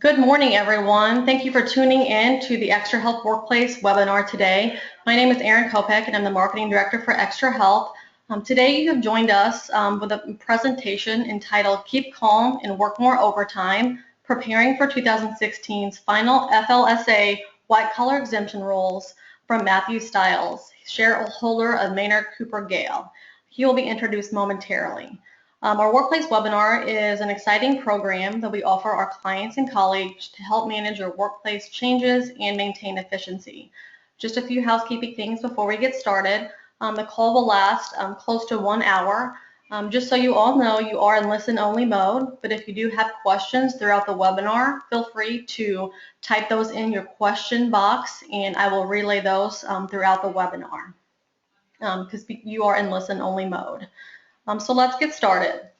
Good morning, everyone. Thank you for tuning in to the Extra Health Workplace webinar today. My name is Erin Kopek, and I'm the Marketing Director for Extra Health. Today, you have joined us with a presentation entitled Keep Calm and Work More Overtime, Preparing for 2016's Final FLSA White-Collar Exemption Rules from Matthew Stiles, shareholder of Maynard Cooper Gale. He will be introduced momentarily. Our workplace webinar is an exciting program that we offer our clients and colleagues to help manage your workplace changes and maintain efficiency. Just a few housekeeping things before we get started. The call will last close to 1 hour. Just so you all know, you are in listen-only mode, but if you do have questions throughout the webinar, feel free to type those in your question box and I will relay those throughout the webinar because you are in listen-only mode. So let's get started.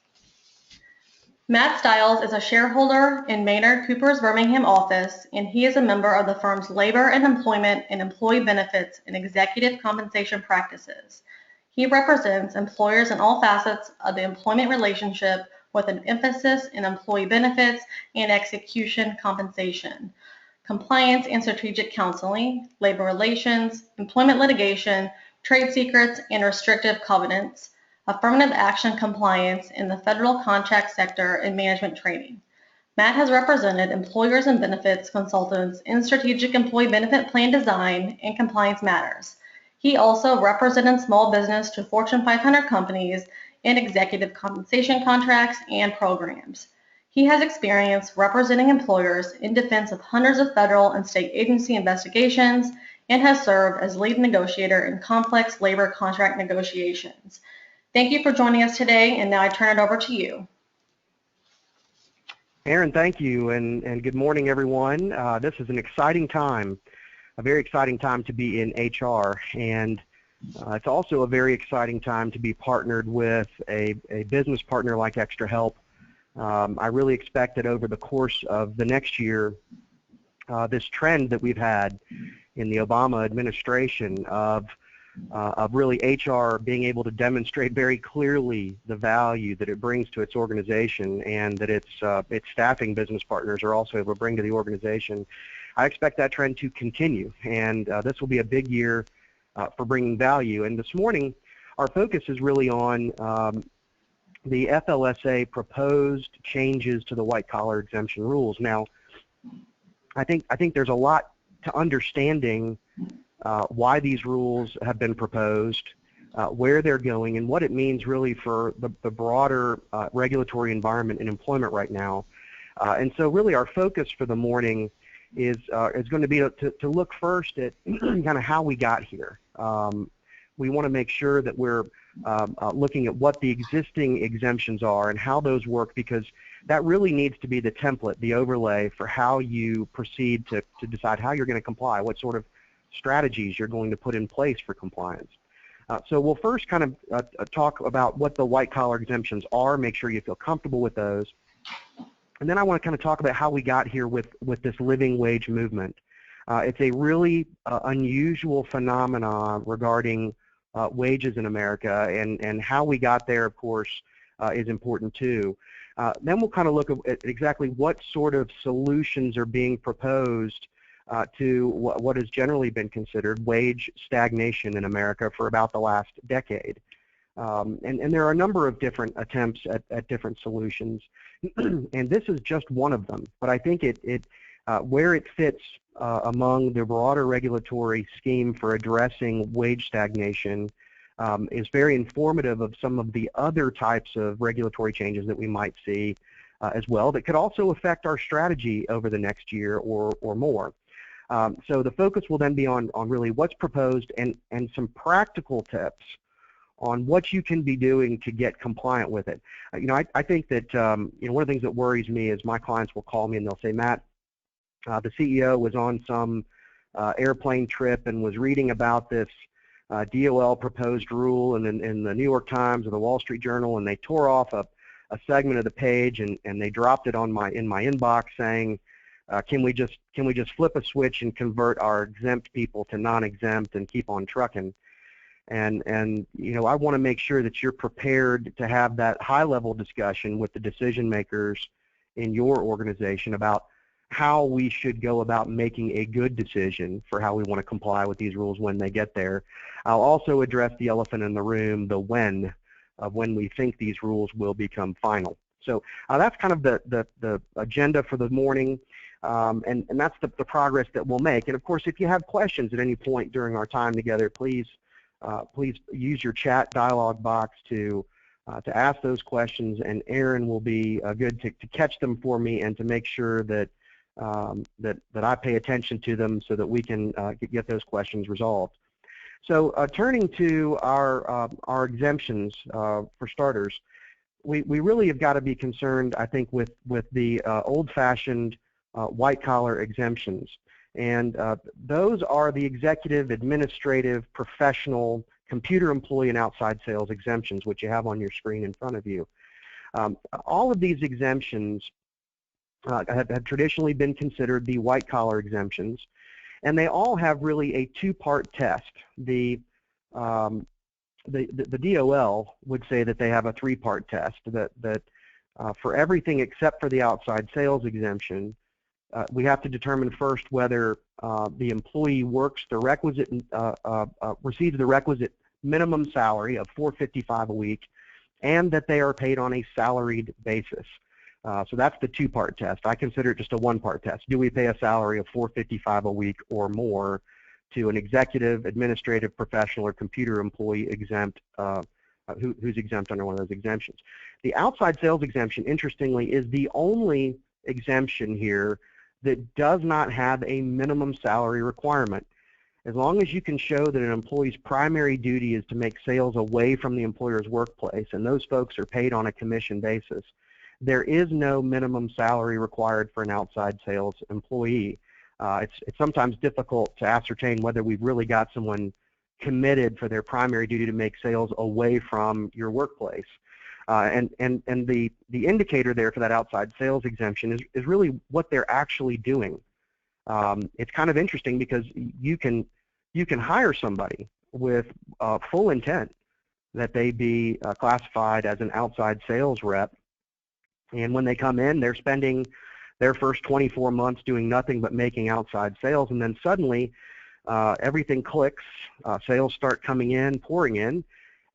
Matt Stiles is a shareholder in Maynard Cooper's Birmingham office, and he is a member of the firm's labor and employment and employee benefits and executive compensation practices. He represents employers in all facets of the employment relationship with an emphasis in employee benefits and execution compensation, compliance and strategic counseling, labor relations, employment litigation, trade secrets and restrictive covenants, affirmative action compliance in the federal contract sector, and management training. Matt has represented employers and benefits consultants in strategic employee benefit plan design and compliance matters. He also represented small business to Fortune 500 companies in executive compensation contracts and programs. He has experience representing employers in defense of hundreds of federal and state agency investigations and has served as lead negotiator in complex labor contract negotiations. Thank you for joining us today, and now I turn it over to you. Erin, thank you, and good morning, everyone. This is an exciting time, a very exciting time to be in HR, and it's also a very exciting time to be partnered with a business partner like Extra Help. I really expect that over the course of the next year, this trend that we've had in the Obama administration of really HR being able to demonstrate very clearly the value that it brings to its organization and that its staffing business partners are also able to bring to the organization. I expect that trend to continue, and this will be a big year for bringing value. And this morning, our focus is really on the FLSA proposed changes to the white-collar exemption rules. Now, I think there's a lot to understanding why these rules have been proposed, where they're going, and what it means really for the broader regulatory environment in employment right now. And so really our focus for the morning is going to be to look first at kind of how we got here. We want to make sure that we're looking at what the existing exemptions are and how those work, because that really needs to be the template, the overlay for how you proceed to decide how you're going to comply, what sort of strategies you're going to put in place for compliance. So we'll first kind of talk about what the white-collar exemptions are, make sure you feel comfortable with those. And then I want to kind of talk about how we got here with this living wage movement. It's a really unusual phenomenon regarding wages in America, and how we got there, of course, is important too. Then we'll kind of look at exactly what sort of solutions are being proposed to what has generally been considered wage stagnation in America for about the last decade. And there are a number of different attempts at different solutions, and this is just one of them. But I think where it fits among the broader regulatory scheme for addressing wage stagnation is very informative of some of the other types of regulatory changes that we might see as well that could also affect our strategy over the next year or more. So the focus will then be on really what's proposed and some practical tips on what you can be doing to get compliant with it. I think that one of the things that worries me is my clients will call me and they'll say, Matt, the CEO was on some airplane trip and was reading about this DOL proposed rule in the New York Times or the Wall Street Journal, and they tore off a segment of the page and they dropped it in my inbox saying, can we just flip a switch and convert our exempt people to non-exempt and keep on trucking? And I want to make sure that you're prepared to have that high-level discussion with the decision makers in your organization about how we should go about making a good decision for how we want to comply with these rules when they get there. I'll also address the elephant in the room, the when, of when we think these rules will become final. So that's kind of the agenda for the morning, and that's the progress that we'll make. And of course, if you have questions at any point during our time together, please use your chat dialog box to ask those questions, and Aaron will be good to catch them for me and to make sure that that I pay attention to them so that we can get those questions resolved. So turning to our exemptions, for starters, we really have got to be concerned, I think, with the old-fashioned white-collar exemptions. And those are the executive, administrative, professional, computer employee, and outside sales exemptions, which you have on your screen in front of you. All of these exemptions have traditionally been considered the white-collar exemptions, and they all have really a two-part test. The DOL would say that they have a three-part test, that for everything except for the outside sales exemption, we have to determine first whether the employee works the requisite, receives the requisite minimum salary of $4.55 a week, and that they are paid on a salaried basis. So that's the two-part test. I consider it just a one-part test. Do we pay a salary of $4.55 a week or more to an executive, administrative, professional, or computer employee exempt, who's exempt under one of those exemptions? The outside sales exemption, interestingly, is the only exemption here that does not have a minimum salary requirement. As long as you can show that an employee's primary duty is to make sales away from the employer's workplace, and those folks are paid on a commission basis, there is no minimum salary required for an outside sales employee. It's sometimes difficult to ascertain whether we've really got someone committed for their primary duty to make sales away from your workplace. And the indicator there for that outside sales exemption is really what they're actually doing. It's kind of interesting because you can hire somebody with full intent that they be classified as an outside sales rep, and when they come in, they're spending their first 24 months doing nothing but making outside sales, and then suddenly everything clicks, sales start coming in, pouring in,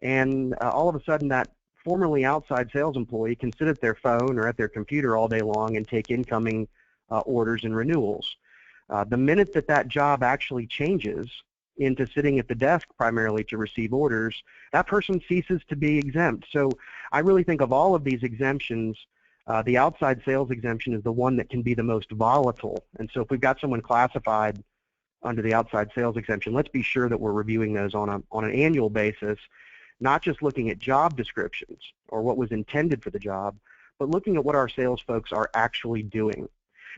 and all of a sudden that formerly outside sales employee can sit at their phone or at their computer all day long and take incoming orders and renewals. The minute that job actually changes into sitting at the desk primarily to receive orders, that person ceases to be exempt. So I really think of all of these exemptions, the outside sales exemption is the one that can be the most volatile. And so if we've got someone classified under the outside sales exemption, let's be sure that we're reviewing those on an annual basis, not just looking at job descriptions or what was intended for the job, but looking at what our sales folks are actually doing.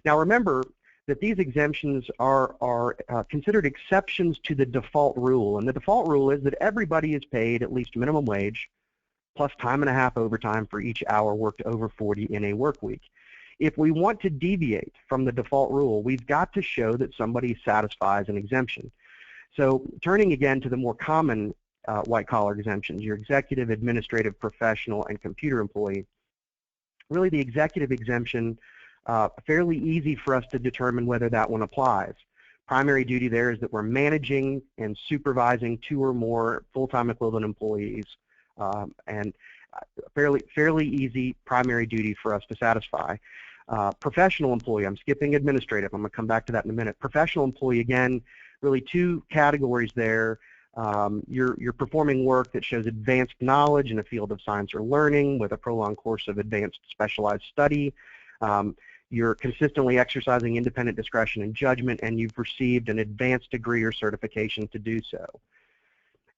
Now remember that these exemptions are considered exceptions to the default rule, and the default rule is that everybody is paid at least minimum wage plus time and a half overtime for each hour worked over 40 in a work week. If we want to deviate from the default rule, we've got to show that somebody satisfies an exemption. So turning again to the more common white-collar exemptions, your executive, administrative, professional, and computer employee, really the executive exemption, fairly easy for us to determine whether that one applies. Primary duty there is that we're managing and supervising 2 or more full-time equivalent employees, and fairly easy primary duty for us to satisfy. Professional employee, I'm skipping administrative, I'm going to come back to that in a minute. Professional employee, again, really 2 categories there. You're performing work that shows advanced knowledge in a field of science or learning with a prolonged course of advanced specialized study. You're consistently exercising independent discretion and judgment, and you've received an advanced degree or certification to do so.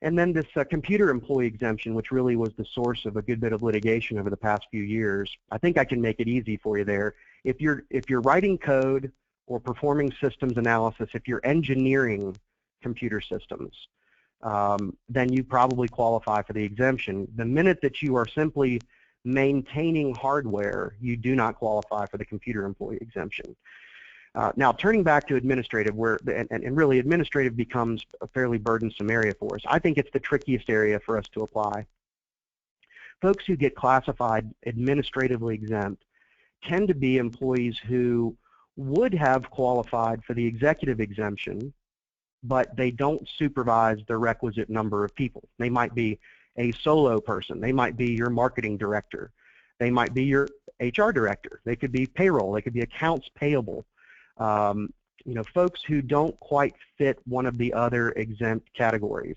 And then this computer employee exemption, which really was the source of a good bit of litigation over the past few years, I think I can make it easy for you there. If you're writing code or performing systems analysis, if you're engineering computer systems, then you probably qualify for the exemption. The minute that you are simply maintaining hardware, you do not qualify for the computer employee exemption. Now, turning back to administrative, and really administrative becomes a fairly burdensome area for us. I think it's the trickiest area for us to apply. Folks who get classified administratively exempt tend to be employees who would have qualified for the executive exemption, but they don't supervise the requisite number of people. They might be a solo person. They might be your marketing director. They might be your HR director. They could be payroll. They could be accounts payable. Folks who don't quite fit one of the other exempt categories.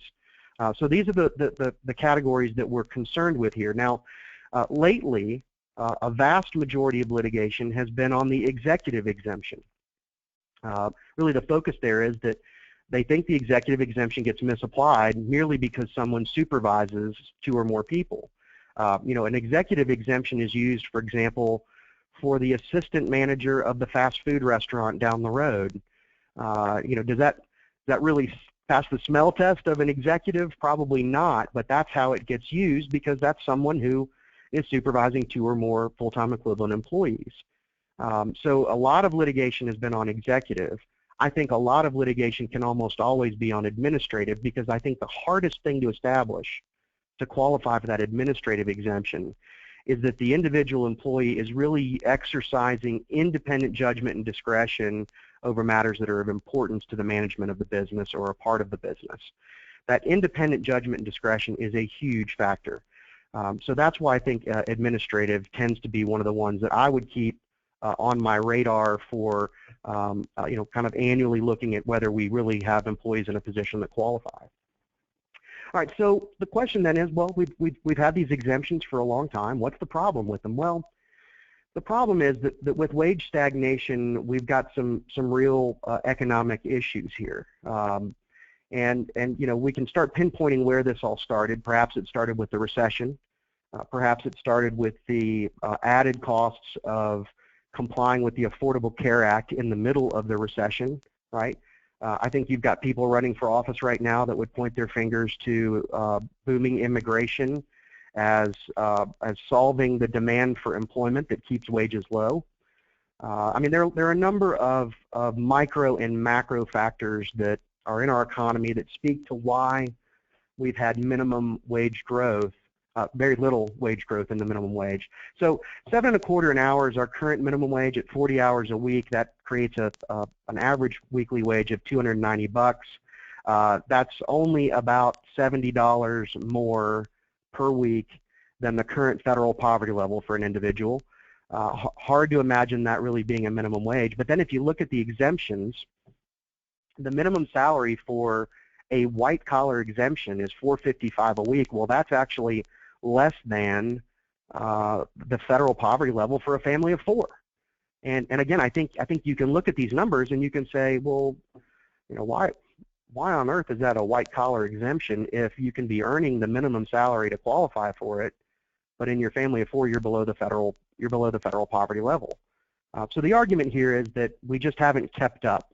So these are the categories that we're concerned with here. Now, lately, a vast majority of litigation has been on the executive exemption. Really, the focus there is that they think the executive exemption gets misapplied merely because someone supervises 2 or more people. An executive exemption is used, for example, for the assistant manager of the fast food restaurant down the road. Does that really pass the smell test of an executive? Probably not, but that's how it gets used because that's someone who is supervising 2 or more full-time equivalent employees. So a lot of litigation has been on executive. I think a lot of litigation can almost always be on administrative because I think the hardest thing to establish to qualify for that administrative exemption is that the individual employee is really exercising independent judgment and discretion over matters that are of importance to the management of the business or a part of the business. That independent judgment and discretion is a huge factor. So that's why I think administrative tends to be one of the ones that I would keep on my radar for, kind of annually looking at whether we really have employees in a position that qualify. All right, so the question then is, well, we've had these exemptions for a long time. What's the problem with them? Well, the problem is that with wage stagnation, we've got some real economic issues here. And we can start pinpointing where this all started. Perhaps it started with the recession. Perhaps it started with the added costs of complying with the Affordable Care Act in the middle of the recession, right? I think you've got people running for office right now that would point their fingers to booming immigration as solving the demand for employment that keeps wages low. I mean, there are a number of micro and macro factors that are in our economy that speak to why we've had minimum wage growth, very little wage growth in the minimum wage. So $7.25 an hour is our current minimum wage at 40 hours a week. That creates an average weekly wage of $290. That's only about $70 more per week than the current federal poverty level for an individual. Hard to imagine that really being a minimum wage. But then if you look at the exemptions, the minimum salary for a white-collar exemption is $455 a week. Well, that's actually less than the federal poverty level for a family of 4. And again, I think you can look at these numbers and you can say, well, why on earth is that a white-collar exemption if you can be earning the minimum salary to qualify for it, but in your family of 4 you're below the federal poverty level? So the argument here is that we just haven't kept up.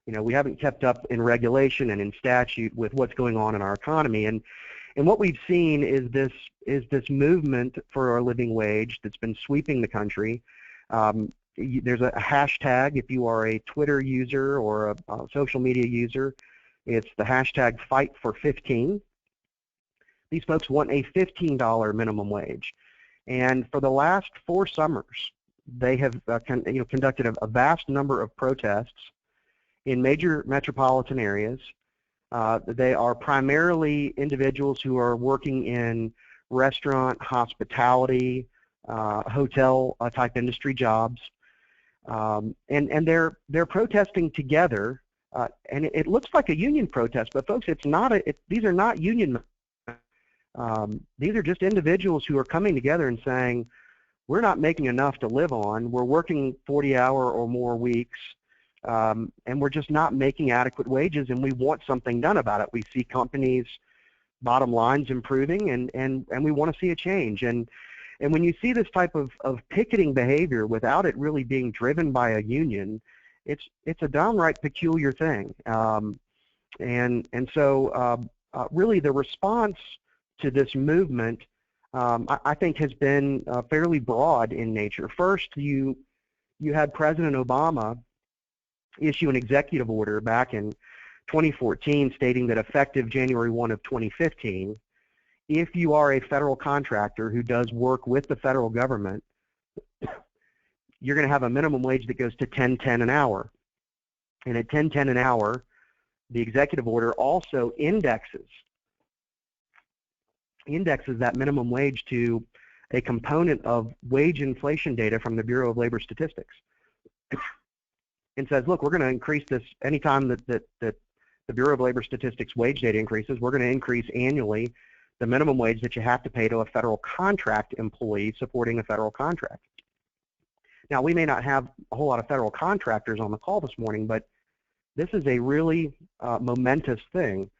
We haven't kept up in regulation and in statute with what's going on in our economy, and what we've seen is this movement for our living wage that's been sweeping the country. There's a hashtag if you are a Twitter user or a social media user. It's the hashtag #FightFor15. These folks want a $15 minimum wage, and for the last 4 summers, they have conducted a vast number of protests in major metropolitan areas. They are primarily individuals who are working in restaurant, hospitality, hotel type industry jobs, and they're protesting together. And it looks like a union protest, but folks, it's not. These are not union. These are just individuals who are coming together and saying, we're not making enough to live on. We're working 40-hour or more weeks. And we're just not making adequate wages, and we want something done about it. We see companies' bottom lines improving, and we want to see a change. And when you see this type of picketing behavior without it really being driven by a union, it's a downright peculiar thing. And so really the response to this movement, I think, has been fairly broad in nature. First, you had President Obama issue an executive order back in 2014 stating that effective January 1 of 2015, if you are a federal contractor who does work with the federal government, you're going to have a minimum wage that goes to $10.10 an hour. And at $10.10 an hour, the executive order also indexes that minimum wage to a component of wage inflation data from the Bureau of Labor Statistics, and says, look, we're going to increase this anytime that the Bureau of Labor Statistics wage data increases. We're going to increase annually the minimum wage that you have to pay to a federal contract employee supporting a federal contract. Now, we may not have a whole lot of federal contractors on the call this morning, but this is a really momentous thing.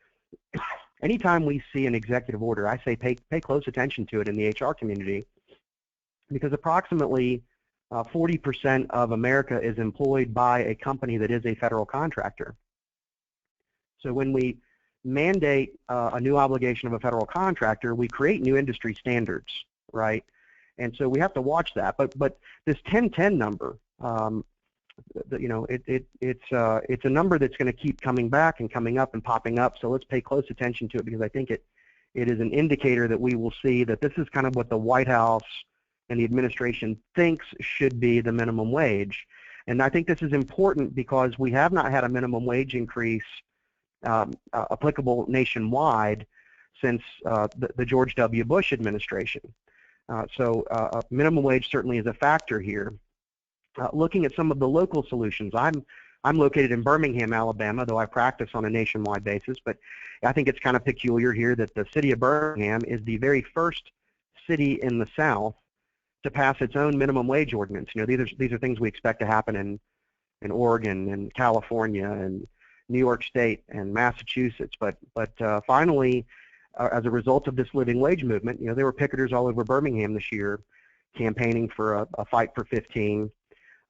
Anytime we see an executive order, I say pay close attention to it in the HR community, because approximately 40% of America is employed by a company that is a federal contractor. So when we mandate a new obligation of a federal contractor, we create new industry standards, right? And so we have to watch that. But this 1010 number, it's a number that's going to keep coming back and coming up and popping up. So let's pay close attention to it, because I think it is an indicator that we will see that this is kind of what the White House and the administration thinks should be the minimum wage. And I think this is important because we have not had a minimum wage increase applicable nationwide since the George W. Bush administration. So minimum wage certainly is a factor here. Looking at some of the local solutions, I'm located in Birmingham, Alabama, though I practice on a nationwide basis, but I think it's kind of peculiar here that the city of Birmingham is the very first city in the South to pass its own minimum wage ordinance. You know, these are things we expect to happen in Oregon and California and New York State and Massachusetts, but finally, as a result of this living wage movement, you know, there were picketers all over Birmingham this year campaigning for a fight for 15.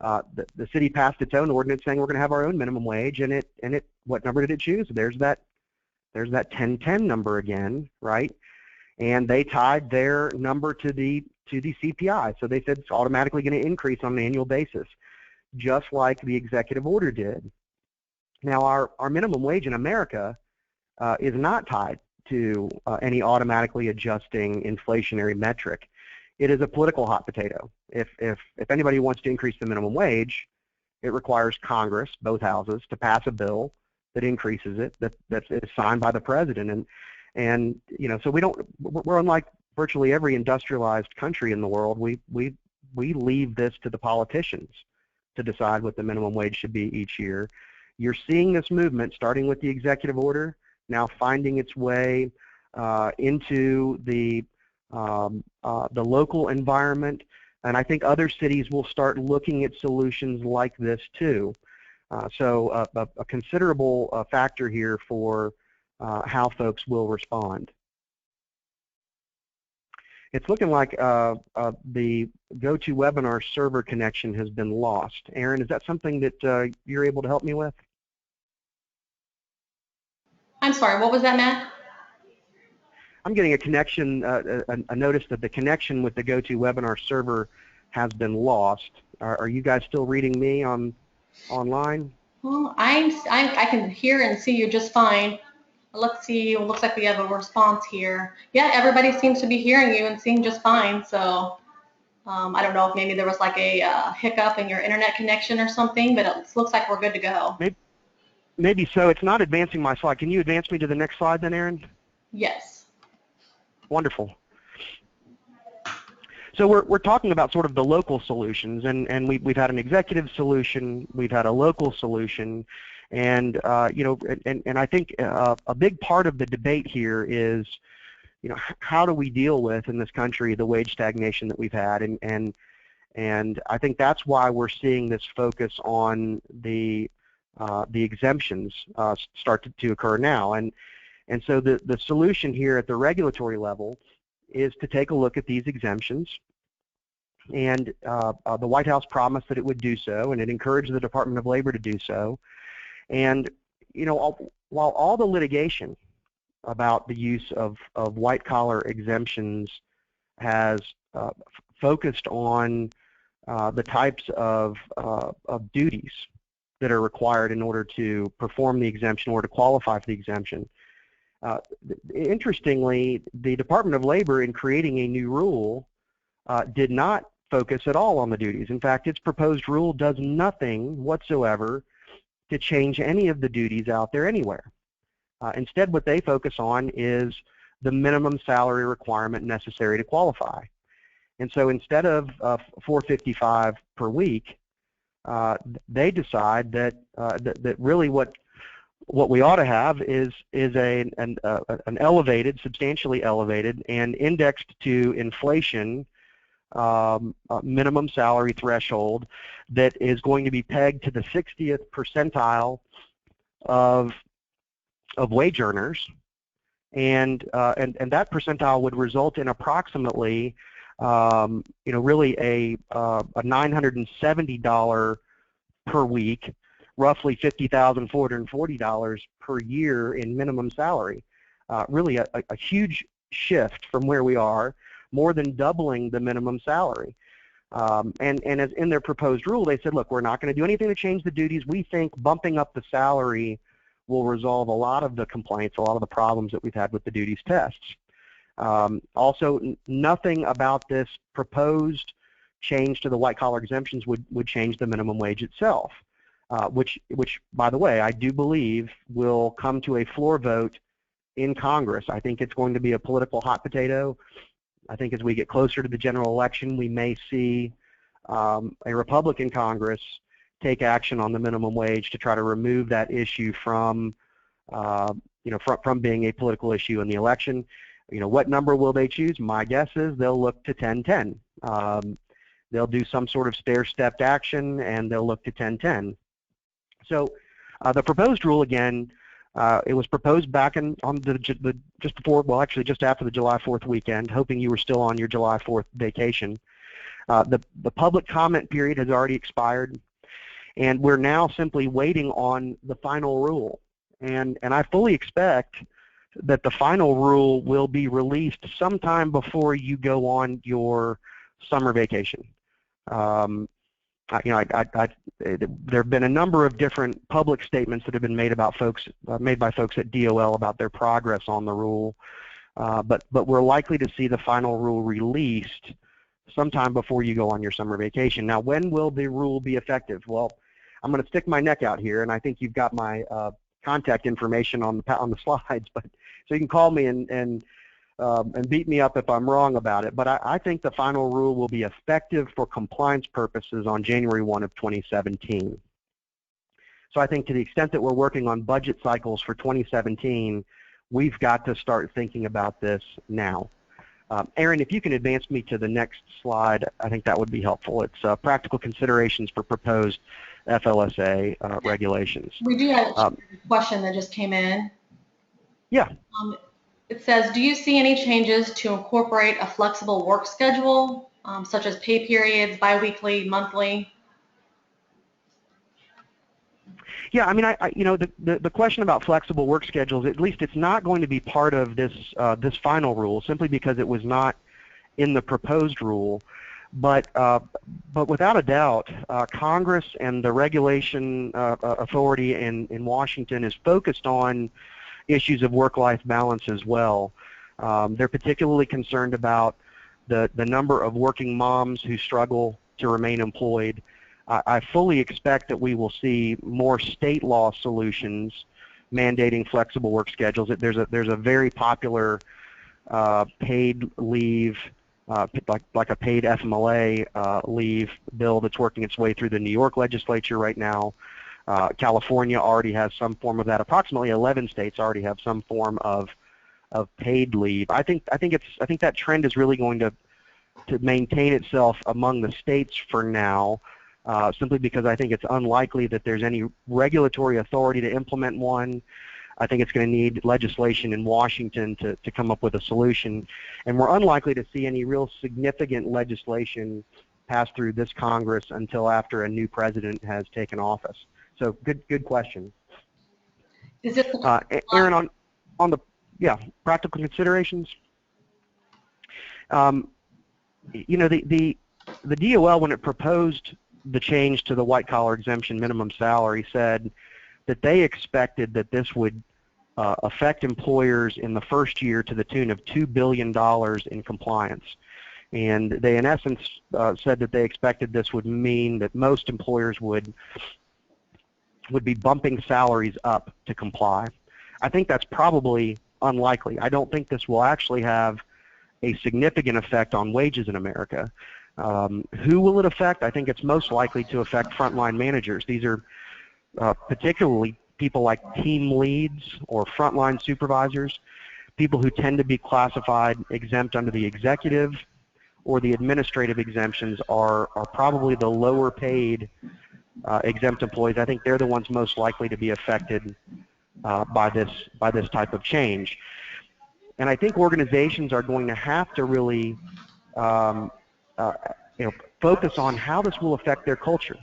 The city passed its own ordinance saying we're going to have our own minimum wage, and it what number did it choose? There's that 1010 number again, right? And they tied their number to the CPI, so they said it's automatically going to increase on an annual basis, just like the executive order did. Now, our minimum wage in America is not tied to any automatically adjusting inflationary metric. It is a political hot potato. If anybody wants to increase the minimum wage, it requires Congress, both houses, to pass a bill that increases it, that is signed by the president. And you know, so we're unlike virtually every industrialized country in the world. We leave this to the politicians to decide what the minimum wage should be each year. You're seeing this movement starting with the executive order, now finding its way into the local environment, and I think other cities will start looking at solutions like this too. So a considerable factor here for how folks will respond. It's looking like the GoToWebinar server connection has been lost. Aaron, is that something that you're able to help me with? I'm sorry, what was that, Matt? I'm getting a connection, a notice that the connection with the GoToWebinar server has been lost. Are you guys still reading me online? Well, I can hear and see you just fine. Let's see, it looks like we have a response here. Yeah, everybody seems to be hearing you and seeing just fine, so I don't know if maybe there was like a hiccup in your internet connection or something, but it looks like we're good to go. Maybe so. It's not advancing my slide. Can you advance me to the next slide then, Aaron? Yes. Wonderful. So we're talking about sort of the local solutions, and we've had an executive solution, we've had a local solution, and you know, and I think a big part of the debate here is, you know, how do we deal with in this country the wage stagnation that we've had, and I think that's why we're seeing this focus on the exemptions start to occur now, and so the solution here at the regulatory level is to take a look at these exemptions, and the White House promised that it would do so, and it encouraged the Department of Labor to do so. And you know, while all the litigation about the use of white-collar exemptions has focused on the types of duties that are required in order to perform the exemption or to qualify for the exemption, interestingly, the Department of Labor, in creating a new rule, did not focus at all on the duties. In fact, its proposed rule does nothing whatsoever to change any of the duties out there anywhere. Instead, what they focus on is the minimum salary requirement necessary to qualify. And so instead of $455 per week, they decide that that really what we ought to have is an elevated, substantially elevated, and indexed to inflation minimum salary threshold that is going to be pegged to the 60th percentile of wage earners, and that percentile would result in approximately really a $970 per week, roughly $50,440 per year in minimum salary. Really a huge shift from where we are, more than doubling the minimum salary. And as in their proposed rule, they said, look, we're not going to do anything to change the duties. We think bumping up the salary will resolve a lot of the complaints, a lot of the problems that we've had with the duties tests. Also, nothing about this proposed change to the white-collar exemptions would change the minimum wage itself, which, by the way, I do believe will come to a floor vote in Congress. I think it's going to be a political hot potato. I think as we get closer to the general election, we may see a Republican Congress take action on the minimum wage to try to remove that issue from, from being a political issue in the election. What number will they choose? My guess is they'll look to 1010. They'll do some sort of stair-stepped action, and they'll look to 1010. So the proposed rule, again, it was proposed back on just before, well, actually just after the July 4th weekend, hoping you were still on your July 4th vacation. The public comment period has already expired, and we're now simply waiting on the final rule. And I fully expect that the final rule will be released sometime before you go on your summer vacation. There have been a number of different public statements that have been made about made by folks at DOL about their progress on the rule, but we're likely to see the final rule released sometime before you go on your summer vacation. Now, when will the rule be effective? Well, I'm going to stick my neck out here, and I think you've got my contact information on the slides, but so you can call me and beat me up if I'm wrong about it. But I think the final rule will be effective for compliance purposes on January 1 of 2017. So I think to the extent that we're working on budget cycles for 2017, we've got to start thinking about this now. Aaron, if you can advance me to the next slide, I think that would be helpful. It's practical considerations for proposed FLSA regulations. We do have a question that just came in. Yeah. It says, do you see any changes to incorporate a flexible work schedule, such as pay periods, biweekly, monthly? Yeah, I mean, the question about flexible work schedules, at least it's not going to be part of this this final rule, simply because it was not in the proposed rule. But without a doubt, Congress and the regulation authority in Washington is focused on issues of work-life balance as well. They're particularly concerned about the number of working moms who struggle to remain employed. I fully expect that we will see more state law solutions mandating flexible work schedules. There's a very popular paid leave, like a paid FMLA leave bill that's working its way through the New York legislature right now. California already has some form of that. Approximately 11 states already have some form of paid leave. I think that trend is really going to maintain itself among the states for now, simply because I think it's unlikely that there's any regulatory authority to implement one. I think it's going to need legislation in Washington to come up with a solution, and we're unlikely to see any real significant legislation pass through this Congress until after a new president has taken office. So good question. Is it Aaron, on the practical considerations? The DOL, when it proposed the change to the white-collar exemption minimum salary, said that they expected that this would affect employers in the first year to the tune of $2 billion in compliance. And they, in essence, said that they expected this would mean that most employers would be bumping salaries up to comply. I think that's probably unlikely. I don't think this will actually have a significant effect on wages in America. Who will it affect? I think it's most likely to affect frontline managers. These are particularly people like team leads or frontline supervisors, people who tend to be classified exempt under the executive or the administrative exemptions are probably the lower paid exempt employees. I think they're the ones most likely to be affected by this type of change. And I think organizations are going to have to really focus on how this will affect their culture.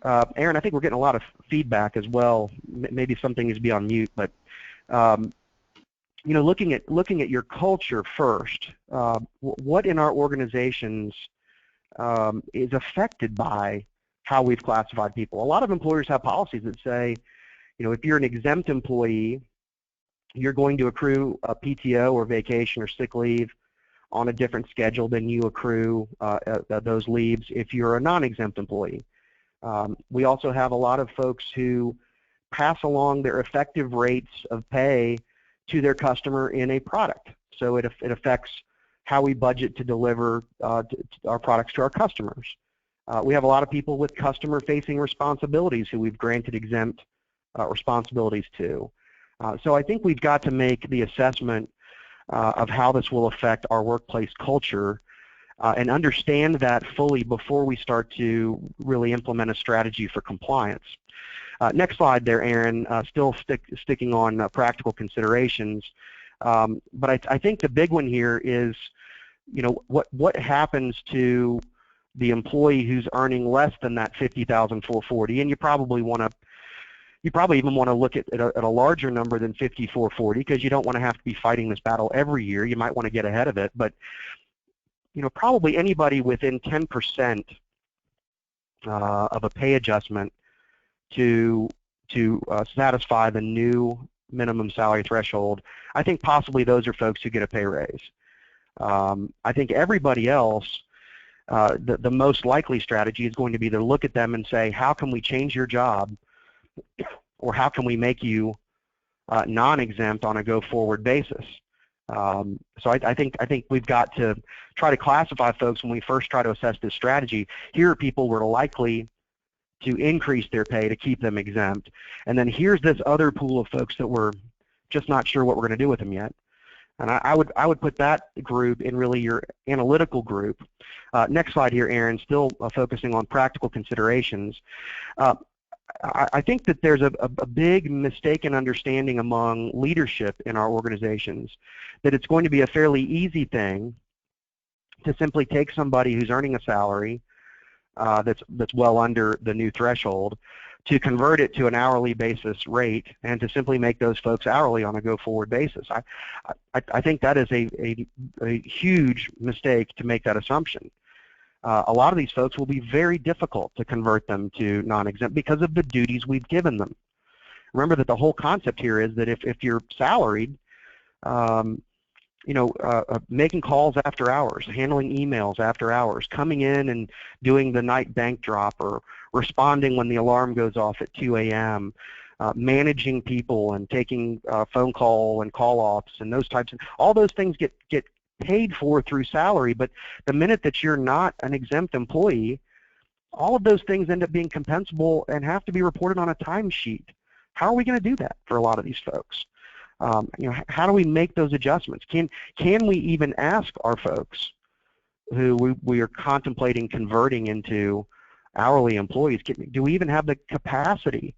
Aaron, I think we're getting a lot of feedback as well. Maybe something needs to be on mute, but looking at your culture first, what in our organizations is affected by how we've classified people? A lot of employers have policies that say, if you're an exempt employee, you're going to accrue a PTO or vacation or sick leave on a different schedule than you accrue those leaves if you're a non-exempt employee. We also have a lot of folks who pass along their effective rates of pay to their customer in a product. So it affects how we budget to deliver our products to our customers. We have a lot of people with customer-facing responsibilities who we've granted exempt responsibilities to. So I think we've got to make the assessment of how this will affect our workplace culture and understand that fully before we start to really implement a strategy for compliance. Next slide there, Aaron, still sticking on practical considerations. But I think the big one here is, what happens to the employee who's earning less than that $50,440, and you probably even want to look at a larger number than $54,440 because you don't want to have to be fighting this battle every year. You might want to get ahead of it, but probably anybody within 10% of a pay adjustment to satisfy the new minimum salary threshold, I think possibly those are folks who get a pay raise. I think everybody else, the most likely strategy is going to be to look at them and say, how can we change your job, or how can we make you non-exempt on a go-forward basis? So I think we've got to try to classify folks when we first try to assess this strategy. Here are people who are likely to increase their pay to keep them exempt, and then here's this other pool of folks that we're just not sure what we're going to do with them yet. And I would put that group in really your analytical group. Next slide here, Aaron, still focusing on practical considerations. I think that there's a big mistaken understanding among leadership in our organizations that it's going to be a fairly easy thing to simply take somebody who's earning a salary that's well under the new threshold, to convert it to an hourly basis rate and to simply make those folks hourly on a go-forward basis. I think that is a huge mistake to make that assumption. A lot of these folks will be very difficult to convert them to non-exempt because of the duties we've given them. Remember that the whole concept here is that if you're salaried, making calls after hours, handling emails after hours, coming in and doing the night bank drop, or responding when the alarm goes off at 2 a.m., managing people and taking phone call and call-offs and those types of, all those things get paid for through salary, but the minute that you're not an exempt employee, all of those things end up being compensable and have to be reported on a timesheet. How are we going to do that for a lot of these folks? How do we make those adjustments? Can we even ask our folks who we are contemplating converting into hourly employees, do we even have the capacity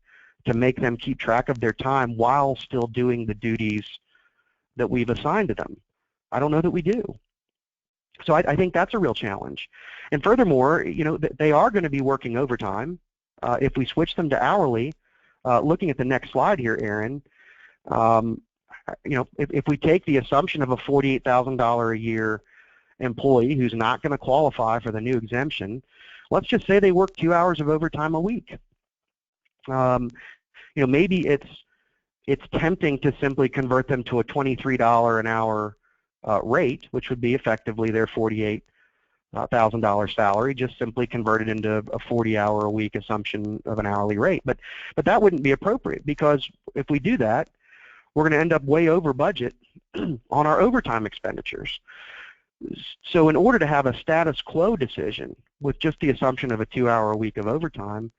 to make them keep track of their time while still doing the duties that we've assigned to them? I don't know that we do. So I think that's a real challenge. And furthermore, they are going to be working overtime. If we switch them to hourly, looking at the next slide here, Aaron, if we take the assumption of a $48,000 a year employee who's not going to qualify for the new exemption, let's just say they work 2 hours of overtime a week. Maybe it's tempting to simply convert them to a $23 an hour rate, which would be effectively their $48,000 salary, just simply converted into a 40-hour-a-week assumption of an hourly rate. But that wouldn't be appropriate, because if we do that, we're going to end up way over budget on our overtime expenditures. So in order to have a status quo decision with just the assumption of a 2-hour-a-week of overtime,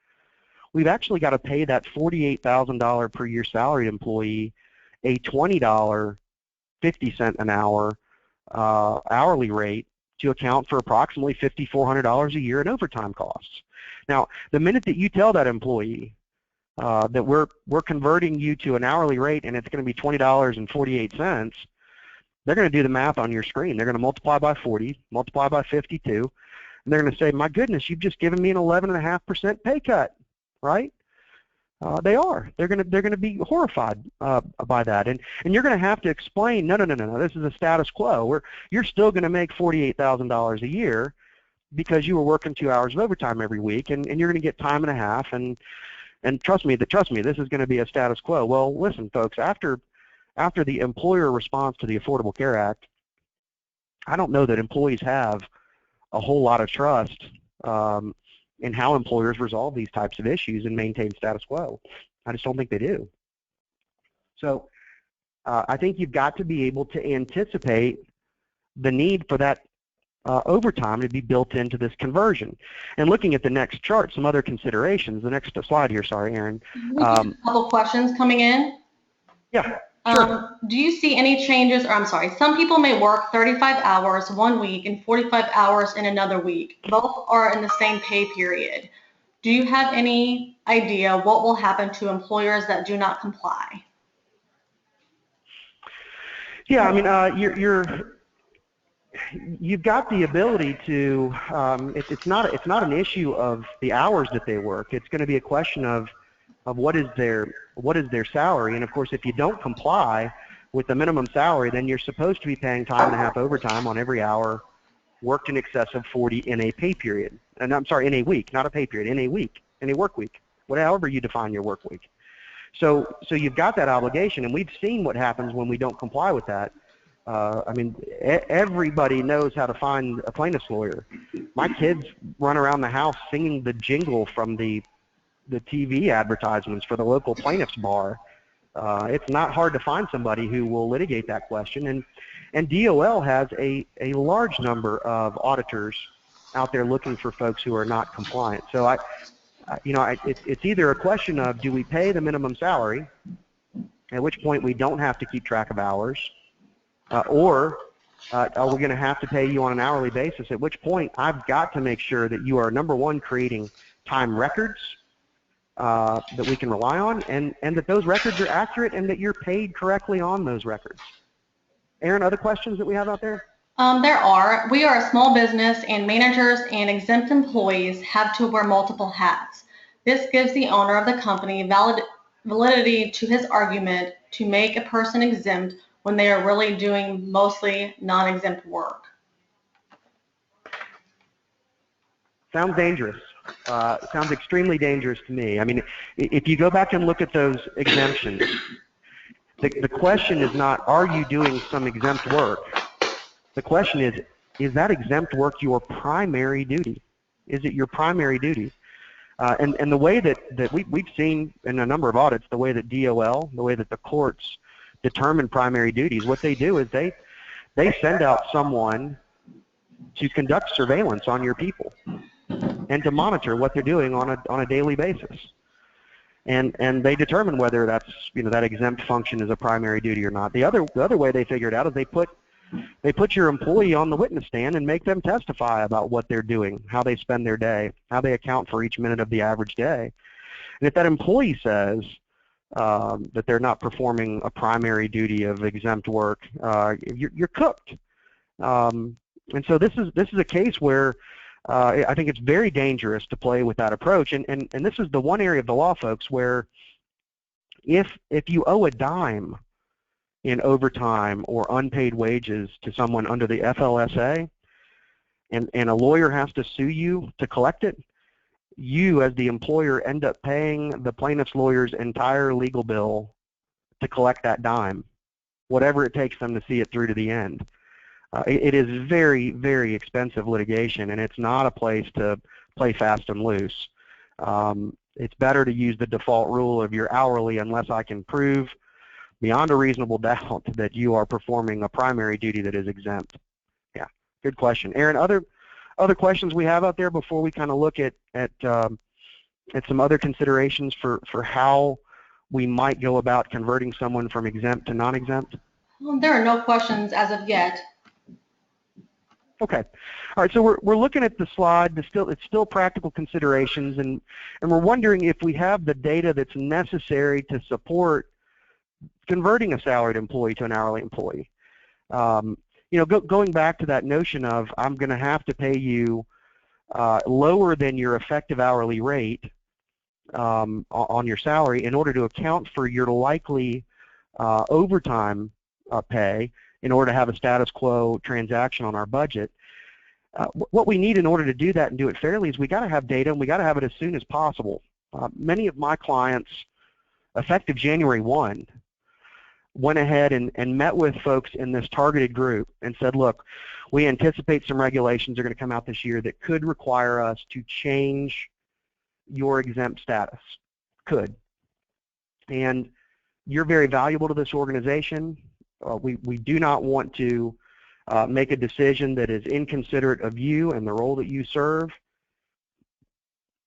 we've actually got to pay that $48,000 per year salaried employee a $20.50 an hour hourly rate to account for approximately $5,400 a year in overtime costs. Now, the minute that you tell that employee that we're converting you to an hourly rate and it's going to be $20.48, they're going to do the math on your screen. They're going to multiply by 40, multiply by 52, and they're going to say, my goodness, you've just given me an 11.5% pay cut, right? They are. They're going to be horrified by that, and you're going to have to explain, no, this is a status quo. You're still going to make $48,000 a year because you were working 2 hours of overtime every week, and you're going to get time and a half, and trust me, this is going to be a status quo. Well, listen, folks, after the employer response to the Affordable Care Act, I don't know that employees have a whole lot of trust in how employers resolve these types of issues and maintain status quo. I just don't think they do. So I think you've got to be able to anticipate the need for that overtime to be built into this conversion. And looking at the next chart, some other considerations. The next slide here, sorry, Aaron. We have a couple questions coming in. Yeah. Sure. Do you see any changes, or I'm sorry, some people may work 35 hours one week and 45 hours in another week. Both are in the same pay period. Do you have any idea what will happen to employers that do not comply? Yeah, I mean, you've got the ability to, it's not an issue of the hours that they work. It's going to be a question of what is their salary, and of course if you don't comply with the minimum salary, then you're supposed to be paying time and a half overtime on every hour worked in excess of 40 in a pay period. And I'm sorry, in a week, not a pay period, in a week, in a work week, however you define your work week. So you've got that obligation, and we've seen what happens when we don't comply with that. I mean, everybody knows how to find a plaintiff's lawyer. My kids run around the house singing the jingle from the TV advertisements for the local plaintiff's bar. It's not hard to find somebody who will litigate that question, and DOL has a large number of auditors out there looking for folks who are not compliant. So it's either a question of, do we pay the minimum salary, at which point we don't have to keep track of hours, or are we going to have to pay you on an hourly basis, at which point I've got to make sure that you are, number one, creating time records that we can rely on, and that those records are accurate and that you're paid correctly on those records. Aaron, other questions that we have out there? There are. We are a small business, and managers and exempt employees have to wear multiple hats. This gives the owner of the company validity to his argument to make a person exempt when they are really doing mostly non-exempt work. Sounds dangerous. Sounds extremely dangerous to me. I mean, if you go back and look at those exemptions, the question is not, are you doing some exempt work? The question is that exempt work your primary duty? Is it your primary duty? And the way that we've seen in a number of audits, the way that DOL, the way that the courts determine primary duties, what they do is they send out someone to conduct surveillance on your people and to monitor what they're doing on a daily basis. And they determine whether that's, that exempt function is a primary duty or not. The other way they figure it out is they put your employee on the witness stand and make them testify about what they're doing, how they spend their day, how they account for each minute of the average day. And if that employee says that they're not performing a primary duty of exempt work, you're cooked. And so this is a case where I think it's very dangerous to play with that approach, and this is the one area of the law, folks, where if you owe a dime in overtime or unpaid wages to someone under the FLSA, and a lawyer has to sue you to collect it, you as the employer end up paying the plaintiff's lawyer's entire legal bill to collect that dime, whatever it takes them to see it through to the end. It is very, very expensive litigation, and it's not a place to play fast and loose. It's better to use the default rule of your hourly unless I can prove beyond a reasonable doubt that you are performing a primary duty that is exempt. Yeah, good question. Aaron, other questions we have out there before we kind of look at some other considerations for how we might go about converting someone from exempt to non-exempt? There are no questions as of yet. Okay. All right. So we're looking at the slide. It's still practical considerations, and we're wondering if we have the data that's necessary to support converting a salaried employee to an hourly employee. Going back to that notion of I'm going to have to pay you lower than your effective hourly rate on your salary in order to account for your likely overtime pay in order to have a status quo transaction on our budget. What we need in order to do that and do it fairly is we got to have data, and we got to have it as soon as possible. Many of my clients, effective January 1, went ahead and met with folks in this targeted group and said, look, we anticipate some regulations are going to come out this year that could require us to change your exempt status. Could. And you're very valuable to this organization. We do not want to make a decision that is inconsiderate of you and the role that you serve.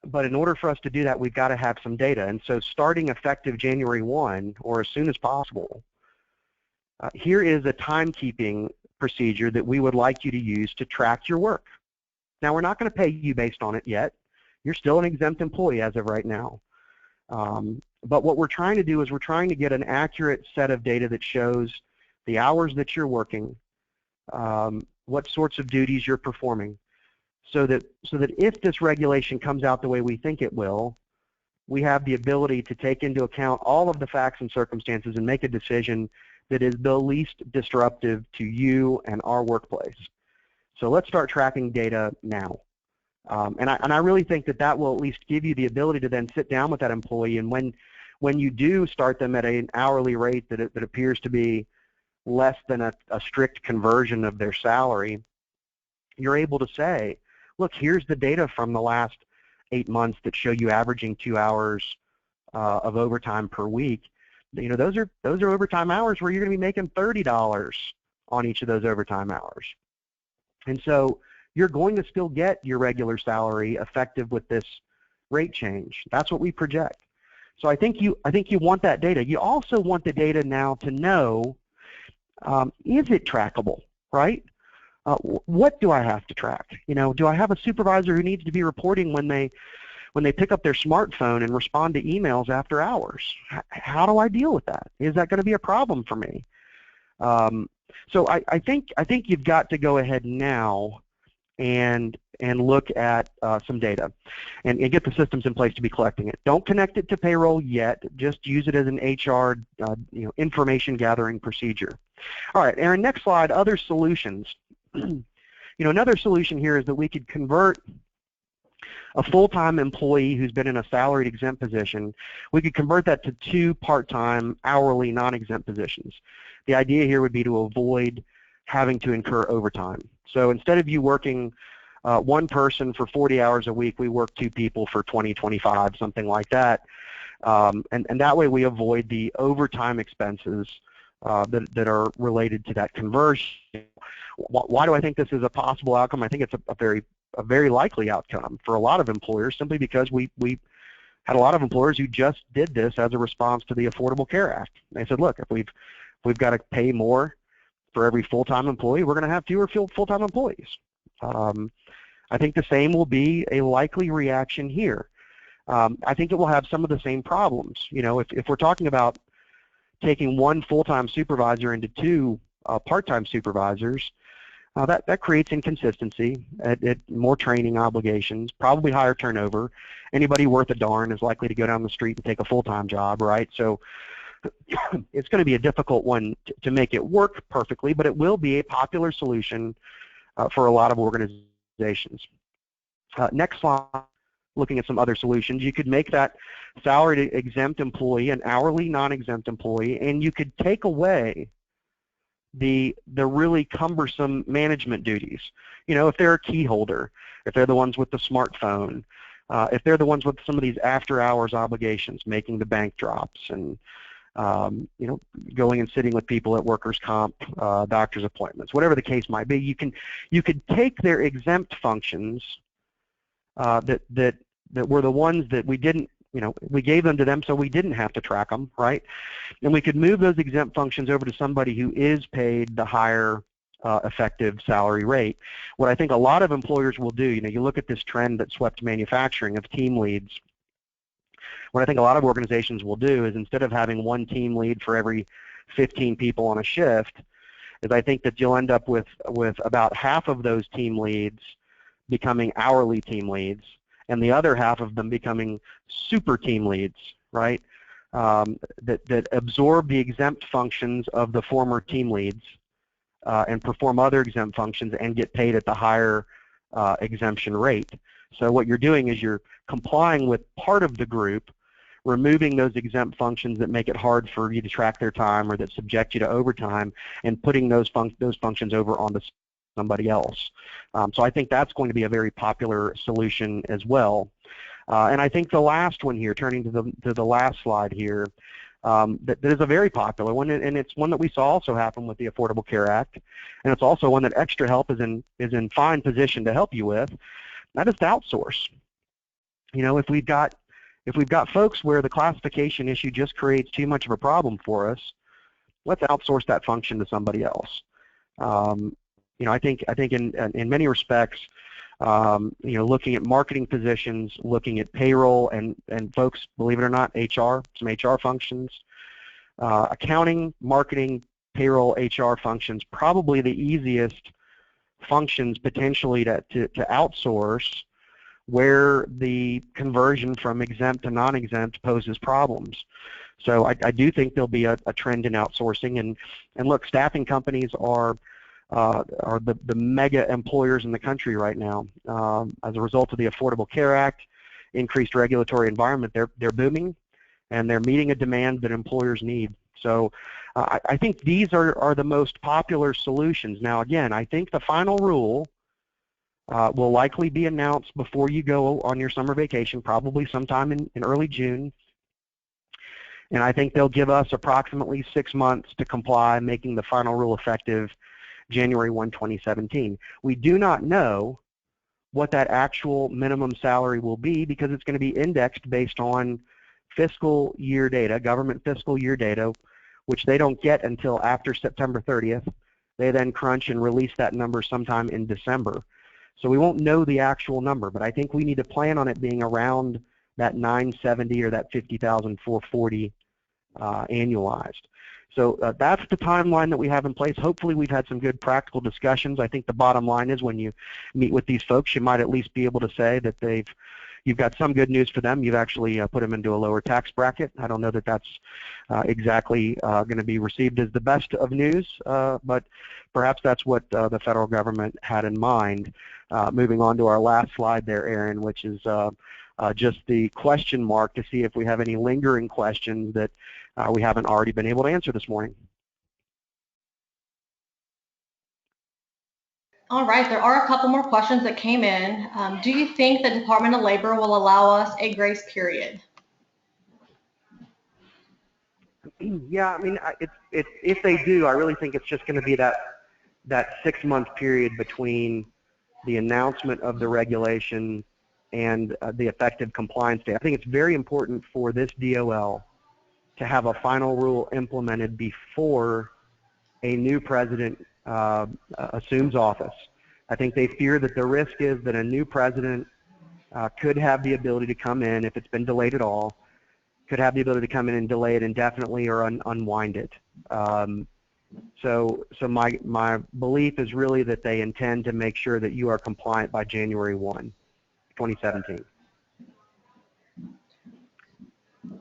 But in order for us to do that, we've got to have some data. And so starting effective January 1 or as soon as possible, here is a timekeeping procedure that we would like you to use to track your work. Now, we're not going to pay you based on it yet. You're still an exempt employee as of right now. But what we're trying to do is we're trying to get an accurate set of data that shows the hours that you're working, what sorts of duties you're performing, so that if this regulation comes out the way we think it will, we have the ability to take into account all of the facts and circumstances and make a decision that is the least disruptive to you and our workplace. So let's start tracking data now. And I really think that will at least give you the ability to then sit down with that employee, and when you do start them at an hourly rate that appears to be less than a strict conversion of their salary, you're able to say, look, here's the data from the last 8 months that show you averaging 2 hours of overtime per week. Those are overtime hours where you're going to be making $30 on each of those overtime hours. And so you're going to still get your regular salary effective with this rate change. That's what we project. So I think you want that data. You also want the data now to know, is it trackable, right? What do I have to track? Do I have a supervisor who needs to be reporting when they pick up their smartphone and respond to emails after hours? How do I deal with that? Is that going to be a problem for me? So I think you've got to go ahead now and look at some data and get the systems in place to be collecting it. Don't connect it to payroll yet. Just use it as an HR information gathering procedure. All right, Aaron, next slide, other solutions. Another solution here is that we could convert a full-time employee who's been in a salaried exempt position. We could convert that to 2 part-time hourly non-exempt positions. The idea here would be to avoid having to incur overtime. So instead of you working one person for 40 hours a week, we work 2 people for 20, 25, something like that. And that way we avoid the overtime expenses that are related to that conversion. Why do I think this is a possible outcome? I think it's a very likely outcome for a lot of employers, simply because we had a lot of employers who just did this as a response to the Affordable Care Act. They said, look, if we've got to pay more for every full-time employee, we're going to have fewer full-time employees. I think the same will be a likely reaction here. I think it will have some of the same problems. If we're talking about taking 1 full-time supervisor into 2 part-time supervisors, that creates inconsistency, more training obligations, probably higher turnover. Anybody worth a darn is likely to go down the street and take a full-time job, right? So it's going to be a difficult one to make it work perfectly, but it will be a popular solution for a lot of organizations. Next slide, looking at some other solutions. You could make that salaried exempt employee an hourly non-exempt employee, and you could take away the really cumbersome management duties. You know, if they're a key holder, if they're the ones with the smartphone, if they're the ones with some of these after-hours obligations, making the bank drops and you know, going and sitting with people at workers' comp, doctor's appointments, whatever the case might be, you could take their exempt functions that were the ones that we didn't, you know, we gave them to them so we didn't have to track them, right? And we could move those exempt functions over to somebody who is paid the higher effective salary rate. What I think a lot of employers will do, you know, you look at this trend that swept manufacturing of team leads. What I think a lot of organizations will do is, instead of having one team lead for every 15 people on a shift, is I think that you'll end up with about half of those team leads becoming hourly team leads, and the other half of them becoming super team leads, right? That absorb the exempt functions of the former team leads and perform other exempt functions and get paid at the higher exemption rate. So what you're doing is you're complying with part of the group, removing those exempt functions that make it hard for you to track their time or that subject you to overtime, and putting those functions over onto somebody else. So I think that's going to be a very popular solution as well. And I think the last one here, turning to the last slide here, that is a very popular one, and it's one that we saw also happen with the Affordable Care Act, and it's also one that Extra Help is in fine position to help you with. That is to outsource. You know, if we've got folks where the classification issue just creates too much of a problem for us, let's outsource that function to somebody else. You know, I think in many respects, you know, looking at marketing positions, looking at payroll, and folks, believe it or not, HR, some HR functions, accounting, marketing, payroll, HR functions, probably the easiest functions potentially to outsource, where the conversion from exempt to non-exempt poses problems. So I do think there'll be a trend in outsourcing, and look, staffing companies are the mega employers in the country right now. As a result of the Affordable Care Act, increased regulatory environment, they're booming, and they're meeting a demand that employers need. So I think these are the most popular solutions. Now again, I think the final rule will likely be announced before you go on your summer vacation, probably sometime in early June. And I think they'll give us approximately 6 months to comply, making the final rule effective January 1, 2017. We do not know what that actual minimum salary will be, because it's going to be indexed based on fiscal year data, government fiscal year data, which they don't get until after September 30th. They then crunch and release that number sometime in December. So we won't know the actual number, but I think we need to plan on it being around that 970 or that 50,440 annualized. So that's the timeline that we have in place. Hopefully we've had some good practical discussions. I think the bottom line is, when you meet with these folks, you might at least be able to say that you've got some good news for them. You've actually put them into a lower tax bracket. I don't know that that's exactly going to be received as the best of news, but perhaps that's what the federal government had in mind. Moving on to our last slide there, Aaron, which is just the question mark to see if we have any lingering questions that we haven't already been able to answer this morning. All right, there are a couple more questions that came in. Do you think the Department of Labor will allow us a grace period? Yeah, I mean, if they do, I really think it's just going to be that 6-month period between the announcement of the regulation and the effective compliance date. I think it's very important for this DOL to have a final rule implemented before a new president assumes office. I think they fear that the risk is that a new president could have the ability to come in, if it's been delayed at all, could have the ability to come in and delay it indefinitely or unwind it. So my belief is really that they intend to make sure that you are compliant by January 1, 2017.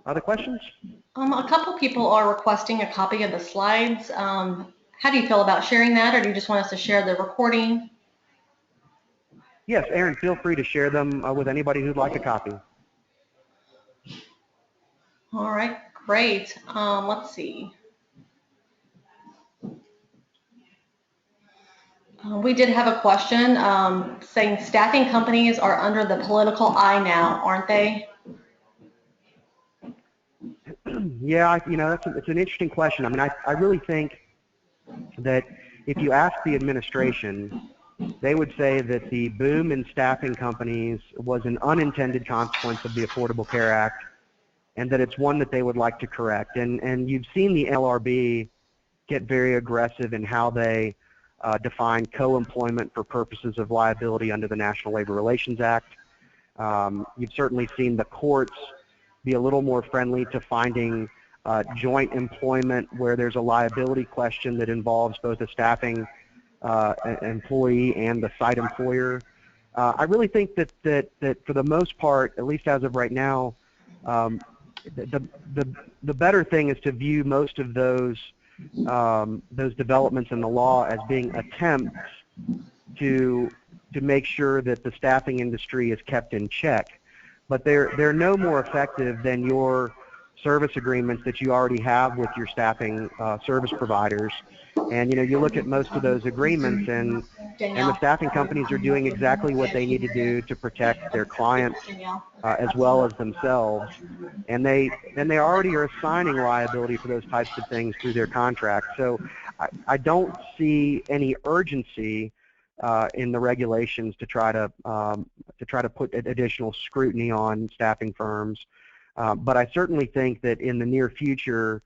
Other questions? A couple people are requesting a copy of the slides. How do you feel about sharing that, or do you just want us to share the recording? Yes, Aaron, feel free to share them with anybody who'd like a copy. All right, great. Let's see. We did have a question saying staffing companies are under the political eye now, aren't they? Yeah, it's an interesting question. I mean, I really think that if you ask the administration, they would say that the boom in staffing companies was an unintended consequence of the Affordable Care Act, and that it's one that they would like to correct. And you've seen the LRB get very aggressive in how they define co-employment for purposes of liability under the National Labor Relations Act. You've certainly seen the courts be a little more friendly to finding joint employment where there's a liability question that involves both a staffing employee and the site employer. I really think that for the most part, at least as of right now, the better thing is to view most of those developments in the law as being attempts to make sure that the staffing industry is kept in check. But they're no more effective than your service agreements that you already have with your staffing service providers. And you look at most of those agreements, and the staffing companies are doing exactly what they need to do to protect their clients as well as themselves. And they already are assigning liability for those types of things through their contracts. So I don't see any urgency in the regulations to try to put additional scrutiny on staffing firms. But I certainly think that in the near future,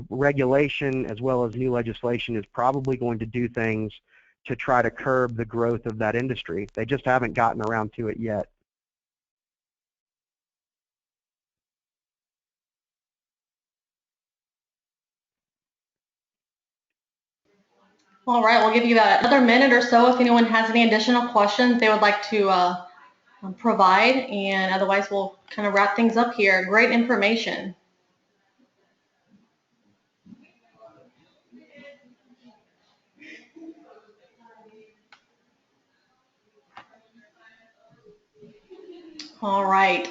regulation as well as new legislation is probably going to do things to try to curb the growth of that industry. They just haven't gotten around to it yet. All right, we'll give you about another minute or so if anyone has any additional questions they would like to provide, and otherwise we'll kind of wrap things up here. Great information. All right.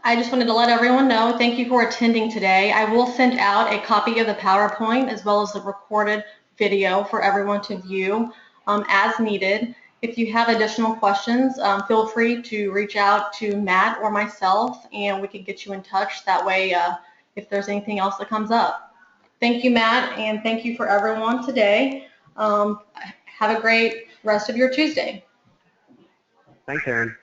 I just wanted to let everyone know, thank you for attending today. I will send out a copy of the PowerPoint as well as the recorded video for everyone to view as needed. If you have additional questions, feel free to reach out to Matt or myself, and we can get you in touch. That way, if there's anything else that comes up. Thank you, Matt, and thank you for everyone today. Have a great rest of your Tuesday. Thanks, Aaron.